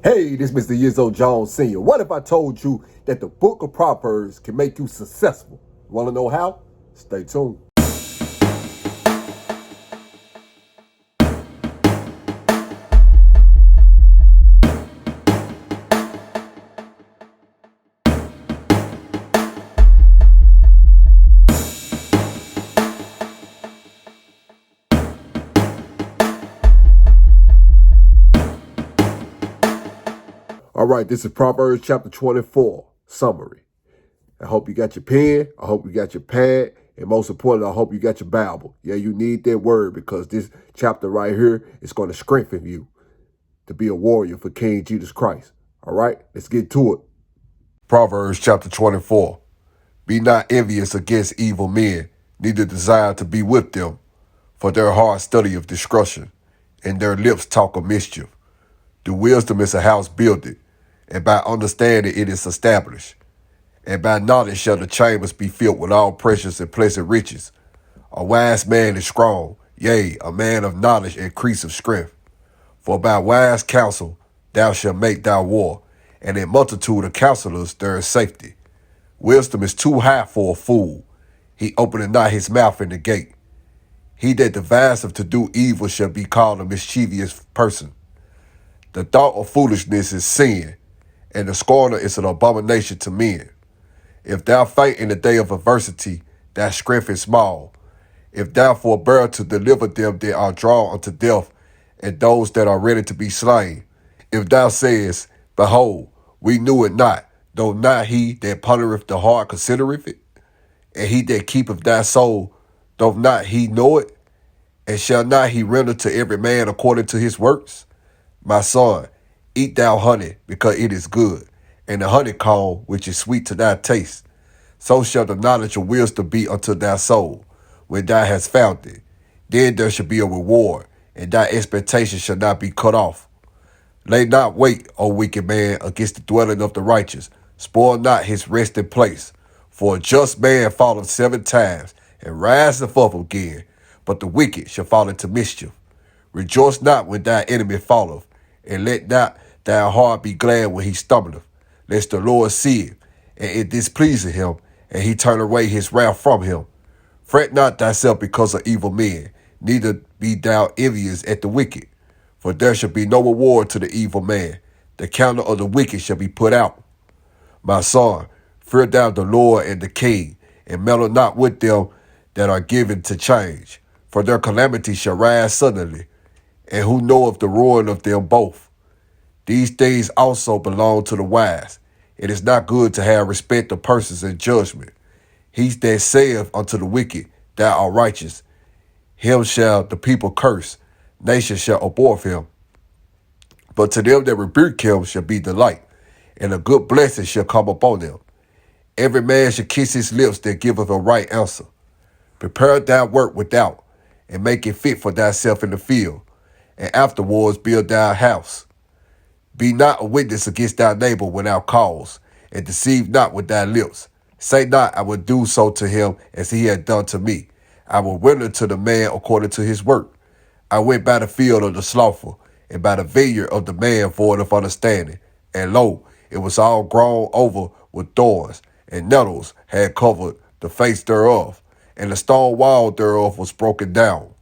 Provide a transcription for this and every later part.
Hey, this is Mr. YIZO JONE Sr. What if I told you that the book of Proverbs can make you successful? Want to know how? Stay tuned. All right, this is Proverbs chapter 24, summary. I hope you got your pen. I hope you got your pad. And most importantly, I hope you got your Bible. Yeah, you need that word because this chapter right here is going to strengthen you to be a warrior for King Jesus Christ. All right, let's get to it. Proverbs chapter 24. Be not envious against evil men, neither desire to be with them. For their heart study of destruction, and their lips talk of mischief. The wisdom is a house builded, and by understanding it is established. And by knowledge shall the chambers be filled with all precious and pleasant riches. A wise man is strong, yea, a man of knowledge increase of strength. For by wise counsel thou shalt make thy war, and in multitude of counselors there is safety. Wisdom is too high for a fool. He openeth not his mouth in the gate. He that deviseth to do evil shall be called a mischievous person. The thought of foolishness is sin, and the scorner is an abomination to men. If thou faint in the day of adversity, thy strength is small. If thou forbear to deliver them that are drawn unto death, and those that are ready to be slain. If thou sayest, Behold, we knew it not, though not he that pondereth the heart considereth it, and he that keepeth thy soul, though not he know it, and shall not he render to every man according to his works? My son, eat thou honey, because it is good, and the honeycomb which is sweet to thy taste. So shall the knowledge of wisdom be unto thy soul, when thou hast found it. Then there shall be a reward, and thy expectation shall not be cut off. Lay not wait, O wicked man, against the dwelling of the righteous. Spoil not his resting place. For a just man falleth 7 times, and riseth up again, but the wicked shall fall into mischief. Rejoice not when thy enemy falleth, and let not thy heart be glad when he stumbleth, lest the Lord see it, and it displeaseth him, and he turn away his wrath from him. Fret not thyself because of evil men, neither be thou envious at the wicked. For there shall be no reward to the evil man. The counter of the wicked shall be put out. My son, fear thou the Lord and the king, and meddle not with them that are given to change. For their calamity shall rise suddenly, and who knoweth the ruin of them both? These things also belong to the wise. It is not good to have respect of persons in judgment. He that saith unto the wicked, Thou art righteous, him shall the people curse, nations shall abhor him. But to them that rebuke him shall be delight, and a good blessing shall come upon them. Every man shall kiss his lips that giveth a right answer. Prepare thy work without, and make it fit for thyself in the field, and afterwards build thy house. Be not a witness against thy neighbor without cause, and deceive not with thy lips. Say not, I will do so to him as he had done to me. I will render to the man according to his work. I went by the field of the slothful, and by the vineyard of the man void of understanding. And lo, it was all grown over with thorns, and nettles had covered the face thereof, and the stone wall thereof was broken down.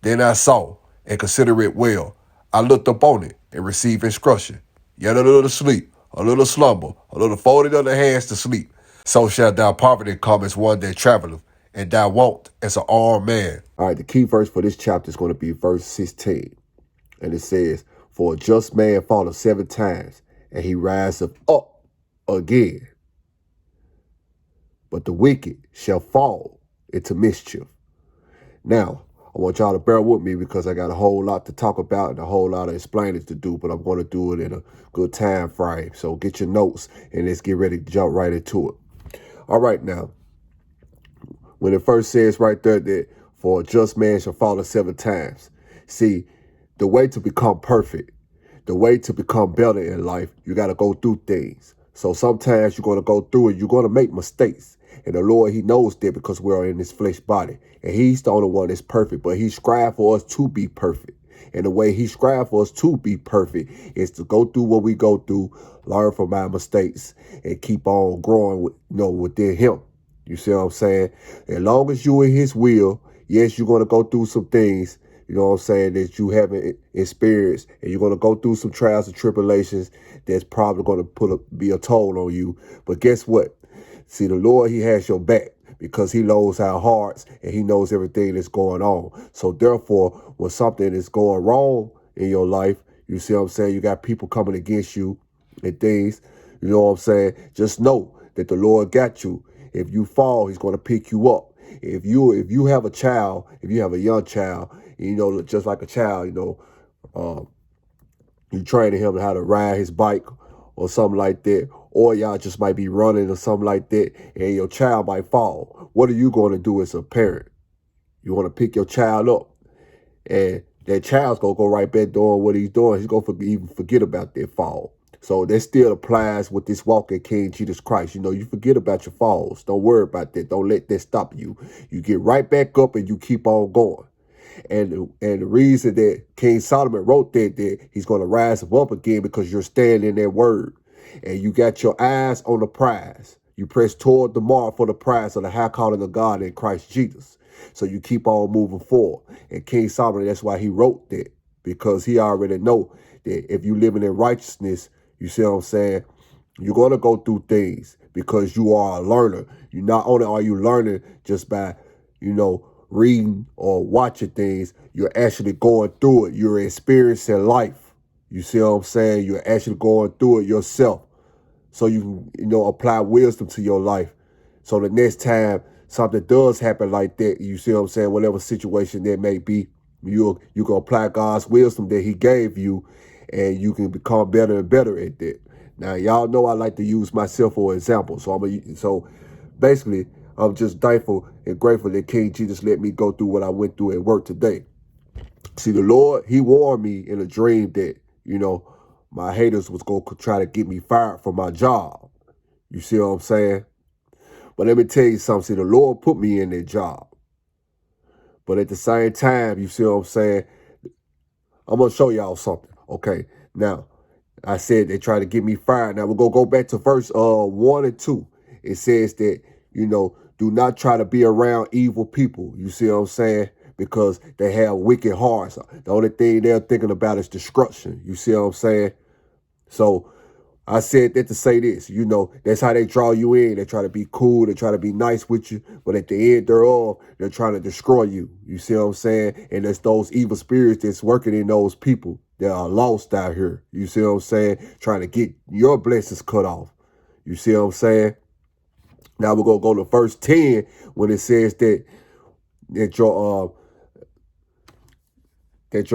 Then I saw, and considered it well. I looked upon it, and received instruction. Yet a little sleep, a little slumber, a little folding of the hands to sleep. So shall thy poverty come as one that traveleth, and thy want as an armed man. All right, the key verse for this chapter is going to be verse 16. And it says, For a just man falleth 7 times, and he riseth up again. But the wicked shall fall into mischief. Now, I want y'all to bear with me because I got a whole lot to talk about and a whole lot of explaining to do, but I'm going to do it in a good time frame. So get your notes and let's get ready to jump right into it. All right, now, when it first says right there that for a just man shall fall 7 times. See, the way to become perfect, the way to become better in life, you got to go through things. So sometimes you're going to go through it, you're going to make mistakes. And the Lord, he knows that because we're in this flesh body. And he's the only one that's perfect, but he strives for us to be perfect. And the way he strives for us to be perfect is to go through what we go through, learn from our mistakes, and keep on growing within him. You see what I'm saying? As long as you in his will, yes, you're going to go through some things, you know what I'm saying, that you haven't experienced. And you're going to go through some trials and tribulations that's probably going to be a toll on you. But guess what? See, the Lord, he has your back because he knows our hearts and he knows everything that's going on. So therefore, when something is going wrong in your life, you see what I'm saying, you got people coming against you and things, you know what I'm saying, just know that the Lord got you. If you fall, he's going to pick you up. If you have a child, if you have a young child, just like a child, you training him how to ride his bike or something like that, or y'all just might be running or something like that, and your child might fall. What are you going to do as a parent? You want to pick your child up, and that child's going to go right back doing what he's doing. He's going to even forget about that fall. So that still applies with this walk in King Jesus Christ. You forget about your falls. Don't worry about that. Don't let that stop you. You get right back up and you keep on going. And the reason that King Solomon wrote that he's going to rise up again because you're standing in that word. And you got your eyes on the prize. You press toward the mark for the prize of the high calling of God in Christ Jesus. So you keep on moving forward. And King Solomon, that's why he wrote that, because he already know that if you living in righteousness, you see what I'm saying, you're going to go through things because you are a learner. You not only are you learning just by, reading or watching things, you're actually going through it. You're experiencing life. You see what I'm saying? You're actually going through it yourself. So you can, apply wisdom to your life. So the next time something does happen like that, you see what I'm saying, whatever situation that may be, you can apply God's wisdom that he gave you, and you can become better and better at that. Now, y'all know I like to use myself for example. So basically, I'm just thankful and grateful that King Jesus let me go through what I went through at work today. See, the Lord, he warned me in a dream that, my haters was going to try to get me fired from my job. You see what I'm saying? But let me tell you something. See, the Lord put me in that job. But at the same time, you see what I'm saying? I'm going to show y'all something. Okay. Now, I said they try to get me fired. Now, we're going to go back to verse 1 and 2. It says that, do not try to be around evil people. You see what I'm saying? Because they have wicked hearts. The only thing they're thinking about is destruction. You see what I'm saying? So I said that to say this, that's how they draw you in. They try to be cool. They try to be nice with you. But at the end thereof, they're trying to destroy you. You see what I'm saying? And it's those evil spirits that's working in those people that are lost out here. You see what I'm saying? Trying to get your blessings cut off. You see what I'm saying? Now we're going to go to verse 10 when it says that your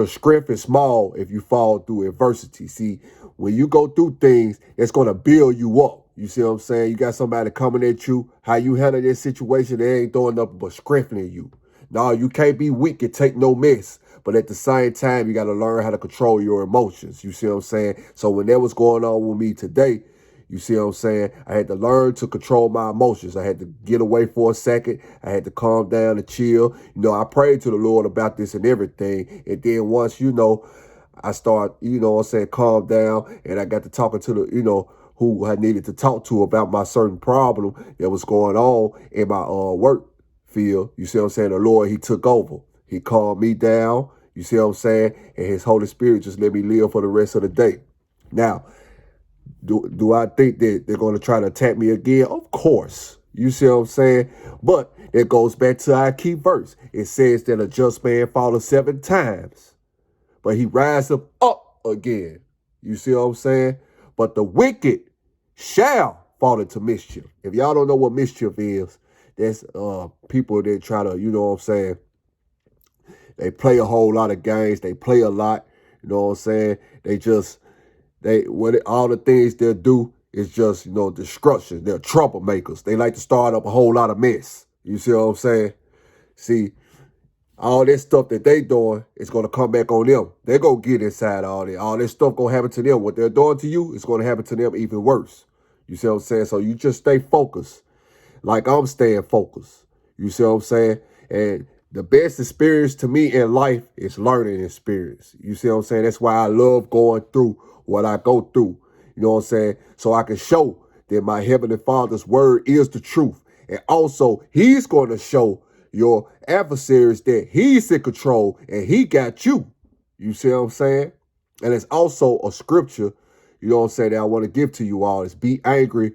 strength is small if you fall through adversity. See, when you go through things, it's going to build you up. You see what I'm saying? You got somebody coming at you. How you handle this situation, they ain't throwing nothing but strengthening you. No, you can't be weak and take no mess. But at the same time, you got to learn how to control your emotions. You see what I'm saying? So when that was going on with me today, you see what I'm saying? I had to learn to control my emotions. I had to get away for a second. I had to calm down and chill. I prayed to the Lord about this and everything. And then once, I start, calm down, and I got to talking to the, who I needed to talk to about my certain problem that was going on in my work field. You see what I'm saying? The Lord, he took over. He calmed me down. You see what I'm saying? And his Holy Spirit just let me live for the rest of the day. Now, do I think that they're going to try to attack me again? Of course. You see what I'm saying? But it goes back to our key verse. It says that a just man falleth 7 times, but he rises up again. You see what I'm saying? But the wicked shall fall into mischief. If y'all don't know what mischief is, that's people that try to, they play a whole lot of games. They play a lot. You know what I'm saying? All the things they'll do is just, destruction. They're troublemakers. They like to start up a whole lot of mess. You see what I'm saying? See, all this stuff that they doing is going to come back on them. They're going to get inside all that. All this stuff going to happen to them. What they're doing to you is going to happen to them even worse. You see what I'm saying? So you just stay focused like I'm staying focused. You see what I'm saying? And The best experience to me in life is learning experience. You see what I'm saying? That's why I love going through what I go through. You know what I'm saying? So I can show that my Heavenly Father's word is the truth. And also, he's going to show your adversaries that he's in control and he got you. You see what I'm saying? And it's also a scripture, you know what I'm saying, that I want to give to you all. Is be angry,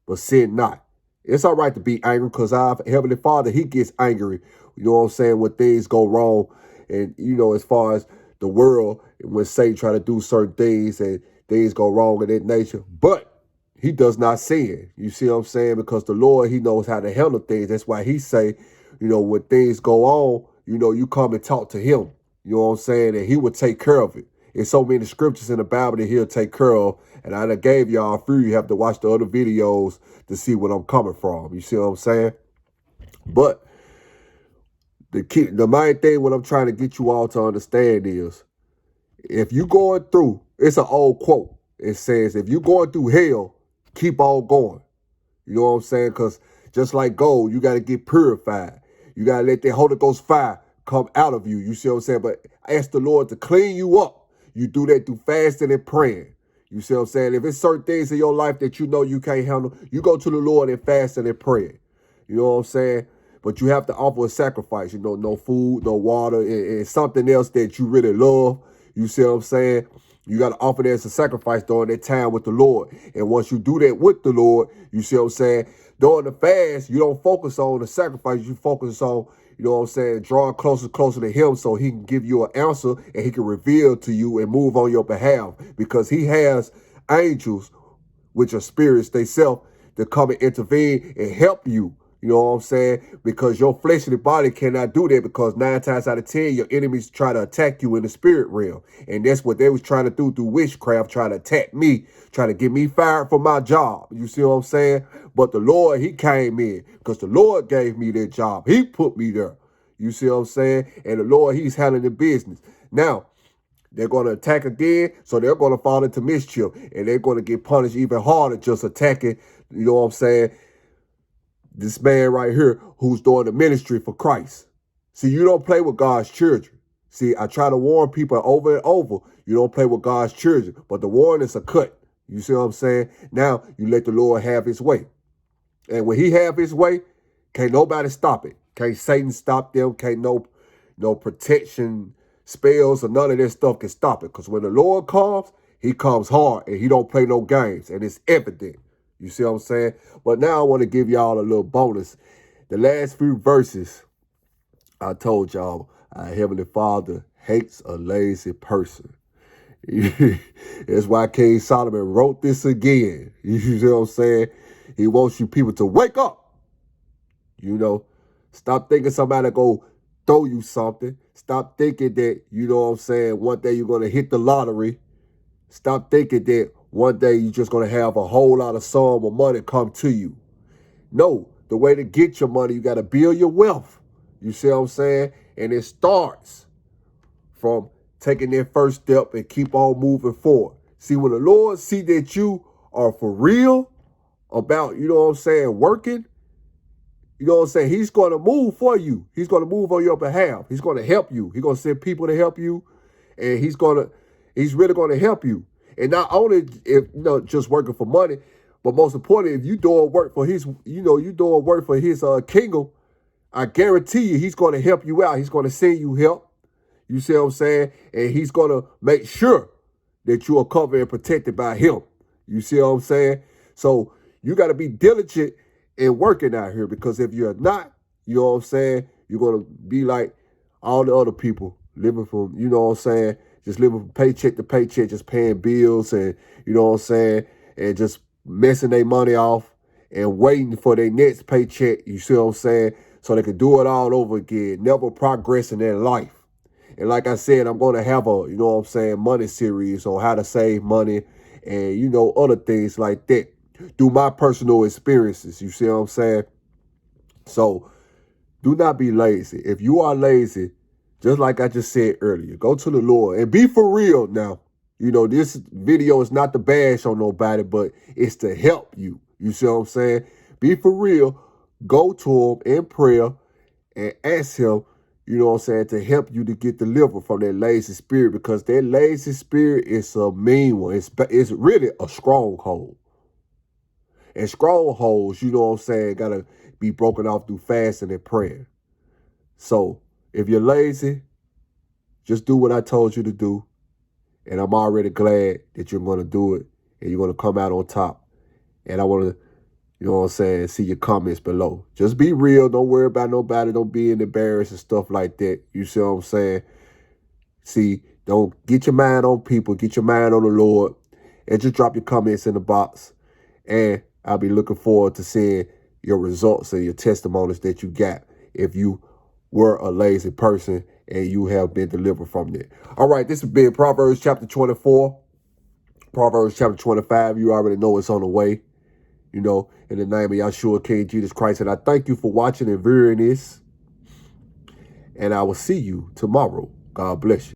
but sin not. It's all right to be angry because our Heavenly Father, he gets angry. You know what I'm saying? When things go wrong and, you know, as far as the world, when Satan try to do certain things and things go wrong in that nature. But he does not sin. You see what I'm saying? Because the Lord, he knows how to handle things. That's why he say, you know, when things go on, you know, you come and talk to him. You know what I'm saying? And he will take care of it. There's so many scriptures in the Bible that he'll take care of. And I done gave y'all a few. You have to watch the other videos to see what I'm coming from. You see what I'm saying? But the main thing what I'm trying to get you all to understand is, if you going through, it's an old quote. It says, if you going through hell, keep on going. You know what I'm saying? Because just like gold, you got to get purified. You got to let that Holy Ghost fire come out of you. You see what I'm saying? But ask the Lord to clean you up. You do that through fasting and praying. You see what I'm saying? If it's certain things in your life that you know you can't handle, you go to the Lord and fasting and praying. You know what I'm saying? But you have to offer a sacrifice. You know, no food, no water, and something else that you really love. You see what I'm saying? You got to offer that as a sacrifice during that time with the Lord. And once you do that with the Lord, you see what I'm saying? During the fast, you don't focus on the sacrifice. You focus on, you know what I'm saying, drawing closer to him so he can give you an answer and he can reveal to you and move on your behalf. Because he has angels, which are spirits themselves, to come and intervene and help you. You know what I'm saying? Because your fleshly body cannot do that, because 9 times out of 10, your enemies try to attack you in the spirit realm. And that's what they was trying to do through witchcraft, trying to attack me, trying to get me fired from my job. You see what I'm saying? But the Lord, he came in because the Lord gave me that job. He put me there. You see what I'm saying? And the Lord, he's handling the business. Now, they're going to attack again, so they're going to fall into mischief. And they're going to get punished even harder just attacking, you know what I'm saying, this man right here who's doing the ministry for Christ. See, you don't play with God's children. See, I try to warn people over and over, you don't play with God's children. But the warning is a cut. You see what I'm saying? Now, you let the Lord have his way. And when he have his way, can't nobody stop it. Can't Satan stop them. Can't no protection spells or none of that stuff can stop it. Because when the Lord comes, he comes hard and he don't play no games. And it's evident. You see what I'm saying? But now I want to give y'all a little bonus. The last few verses, I told y'all, our Heavenly Father hates a lazy person. That's why King Solomon wrote this again. You see what I'm saying? He wants you people to wake up. You know, stop thinking somebody go throw you something. Stop thinking that, you know what I'm saying, one day you're going to hit the lottery. Stop thinking that one day you're just going to have a whole lot of sum of money come to you. No, the way to get your money, you got to build your wealth. You see what I'm saying? And it starts from taking that first step and keep on moving forward. See, when the Lord see that you are for real about, you know what I'm saying, working, you know what I'm saying, he's going to move for you. He's going to move on your behalf. He's going to help you. He's going to send people to help you. And he's really going to help you. And not only if just working for money, but most importantly, if you doing work for his, you doing work for his kingdom, I guarantee you he's going to help you out. He's going to send you help. You see what I'm saying? And he's going to make sure that you are covered and protected by him. You see what I'm saying? So you got to be diligent in working out here, because if you're not, you know what I'm saying, you're going to be like all the other people living from, you know what I'm saying, just living from paycheck to paycheck, just paying bills and, you know what I'm saying, and just messing their money off and waiting for their next paycheck, you see what I'm saying, so they can do it all over again, never progress in their life. And like I said, I'm going to have a, you know what I'm saying, money series on how to save money and, other things like that through my personal experiences, you see what I'm saying? So do not be lazy. If you are lazy, just like I just said earlier, go to the Lord and be for real now. This video is not to bash on nobody, but it's to help you. You see what I'm saying? Be for real. Go to him in prayer and ask him, you know what I'm saying, to help you to get delivered from that lazy spirit, because that lazy spirit is a mean one. It's really a stronghold. And strongholds, you know what I'm saying, got to be broken off through fasting and prayer. So if you're lazy, just do what I told you to do. And I'm already glad that you're going to do it and you're going to come out on top. And I want to, you know what I'm saying, see your comments below. Just be real. Don't worry about nobody. Don't be embarrassed and stuff like that. You see what I'm saying? See, don't get your mind on people. Get your mind on the Lord. And just drop your comments in the box. And I'll be looking forward to seeing your results and your testimonies that you got if you were a lazy person and you have been delivered from that. All right, this has been Proverbs chapter 24. Proverbs chapter 25. You already know it's on the way. You know, in the name of Yahshua, King Jesus Christ. And I thank you for watching and viewing this. And I will see you tomorrow. God bless you.